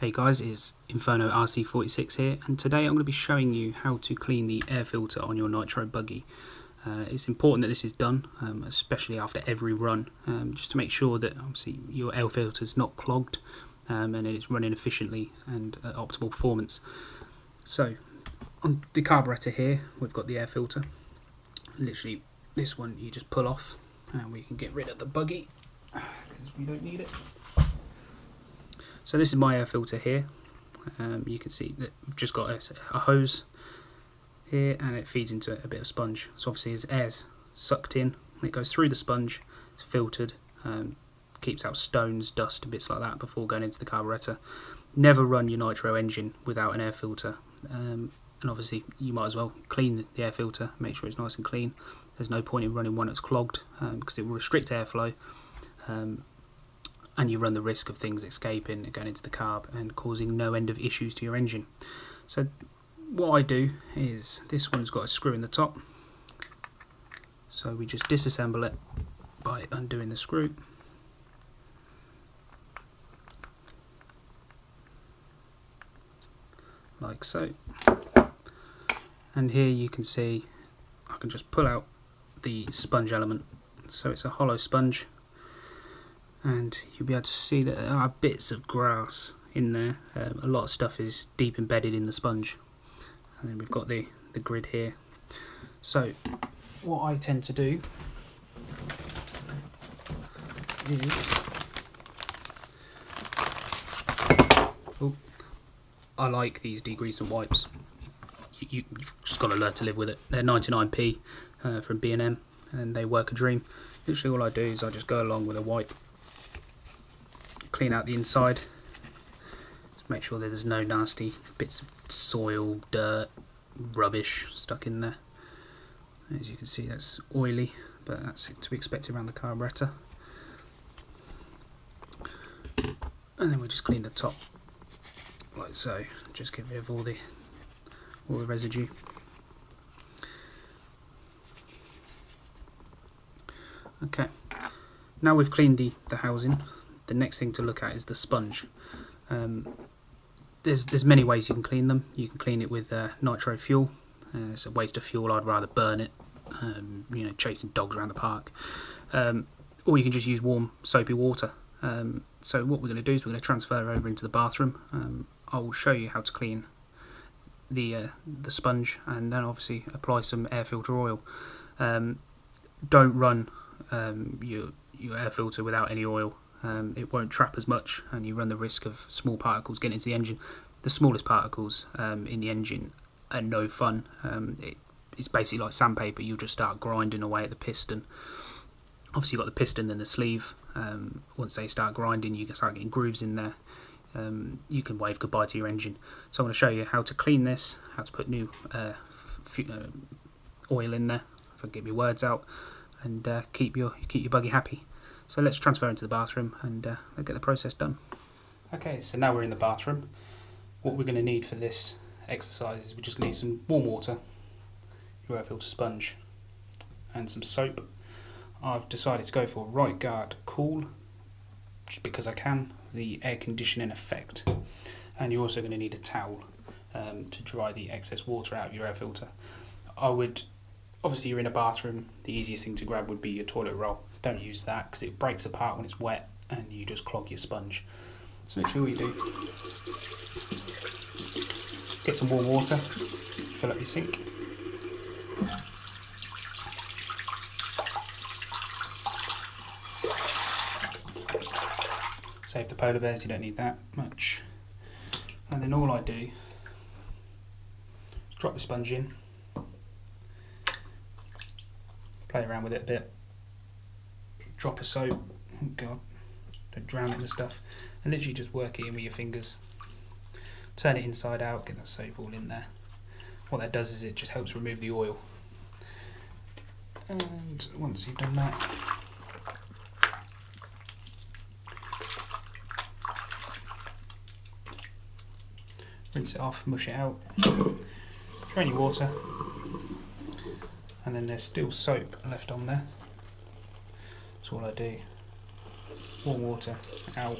Hey guys, it's Inferno RC46 here, and today I'm going to be showing you how to clean the air filter on your Nitro buggy. It's important that this is done, especially after every run, just to make sure that obviously your air filter is not clogged and it's running efficiently and at optimal performance. So on the carburetor here, we've got the air filter. Literally, this one you just pull off, and we can get rid of the buggy because we don't need it. So this is my air filter here. You can see that we've just got a hose here, and it feeds into a bit of sponge. So obviously as air's sucked in, it goes through the sponge, it's filtered, keeps out stones, dust and bits like that before going into the carburetor. Never run your Nitro engine without an air filter, and obviously you might as well clean the air filter, make sure it's nice and clean. There's no point in running one that's clogged because it will restrict airflow, and you run the risk of things escaping and going into the carb and causing no end of issues to your engine. So what I do is, this one's got a screw in the top, so we just disassemble it by undoing the screw. Like so. And here you can see I can just pull out the sponge element. So it's a hollow sponge, and you'll be able to see that there are bits of grass in there. A lot of stuff is deep embedded in the sponge. And then we've got the grid here. So what I tend to do is, I like these degreasing wipes. You've just got to learn to live with it. They're 99p from B&M, and they work a dream. Literally all I do is I just go along with a wipe, clean out the inside, just make sure that there's no nasty bits of soil, dirt, rubbish stuck in there. As you can see, that's oily, but that's to be expected around the carburetor. And then we just clean the top like so, just get rid of all the residue. Okay, now we've cleaned the housing, the next thing to look at is the sponge. There's many ways you can clean them. You can clean it with nitro fuel. It's a waste of fuel. I'd rather burn it, you know, chasing dogs around the park. Or you can just use warm soapy water. So what we're going to do is we're going to transfer over into the bathroom. I will show you how to clean the sponge, and then obviously apply some air filter oil. Don't run your air filter without any oil. It won't trap as much, and you run the risk of small particles getting into the engine. The smallest particles in the engine are no fun. It's basically like sandpaper. You'll just start grinding away at the piston. Obviously you've got the piston and the sleeve. Once they start grinding, you can start getting grooves in there. You can wave goodbye to your engine. So I'm going to show you how to clean this, how to put new oil in there, if I can get my words out, and keep your buggy happy. So let's transfer into the bathroom and let's get the process done. Okay, so now we're in the bathroom. What we're going to need for this exercise is we're just going to need some warm water, your air filter sponge, and some soap. I've decided to go for Right Guard Cool, just because I can, the air conditioning effect. And you're also going to need a towel to dry the excess water out of your air filter. Obviously you're in a bathroom, the easiest thing to grab would be your toilet roll. Don't use that because it breaks apart when it's wet and you just clog your sponge. So make sure what you do, get some warm water, fill up your sink. Save the polar bears, you don't need that much. And then all I do is drop the sponge in, play around with it a bit, drop a soap, oh god, don't drown it in the stuff, and literally just work it in with your fingers. Turn it inside out, get that soap all in there. What that does is it just helps remove the oil. And once you've done that, rinse it off, mush it out, drain your water, and then there's still soap left on there. So all I do, warm water out,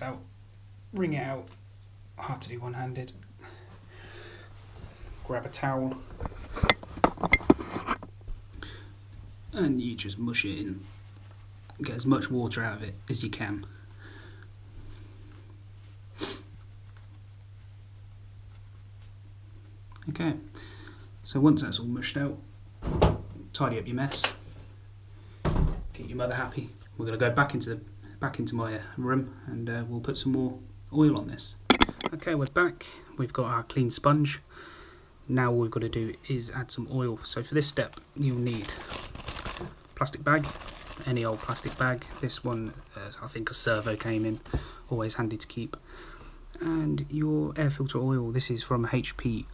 out, wring it out, hard to do one-handed, grab a towel, and you just mush it in, get as much water out of it as you can. Okay, so once that's all mushed out, tidy up your mess, get your mother happy. We're going to go back into my room and we'll put some more oil on this. Okay, we're back. We've got our clean sponge. Now all we've got to do is add some oil. So for this step, you'll need a plastic bag, any old plastic bag. This one, I think a servo came in, always handy to keep. And your air filter oil. This is from HP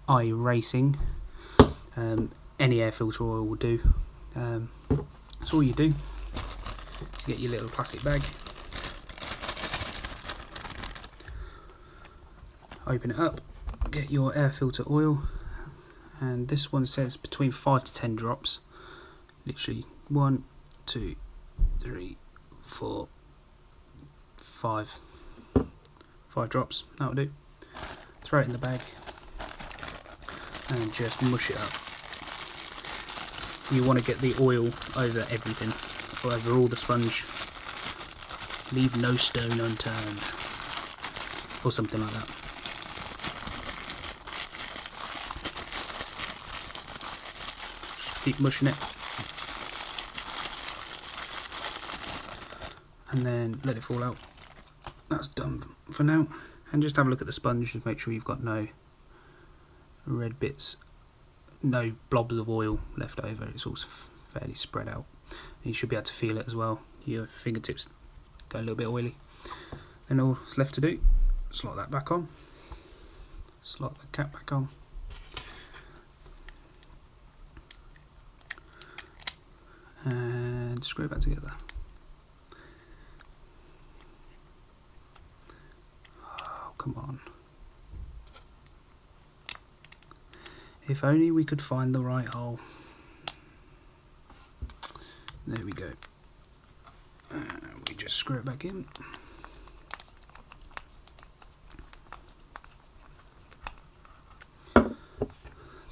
Racing. Any air filter oil will do. That's all you do. So get your little plastic bag, open it up, get your air filter oil, and this one says between 5 to 10 drops. Literally 1, 2, 3, 4, 5 drops. That'll do. Throw it in the bag and just mush it up. You want to get the oil over everything, over all the sponge. Leave no stone unturned, or something like that. Just keep mushing it, and then let it fall out. That's done for now. And just have a look at the sponge, just make sure you've got no red bits, no blobs of oil left over. It's all fairly spread out. And you should be able to feel it as well. Your fingertips go a little bit oily. Then all that's left to do, slot that back on, slot the cap back on, and screw it back together. Oh, come on. If only we could find the right hole. There we go. We just screw it back in.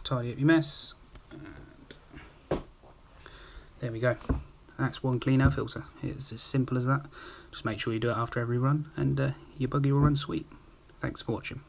Tidy up your mess. And there we go. That's one clean air filter. It's as simple as that. Just make sure you do it after every run and your buggy will run sweet. Thanks for watching.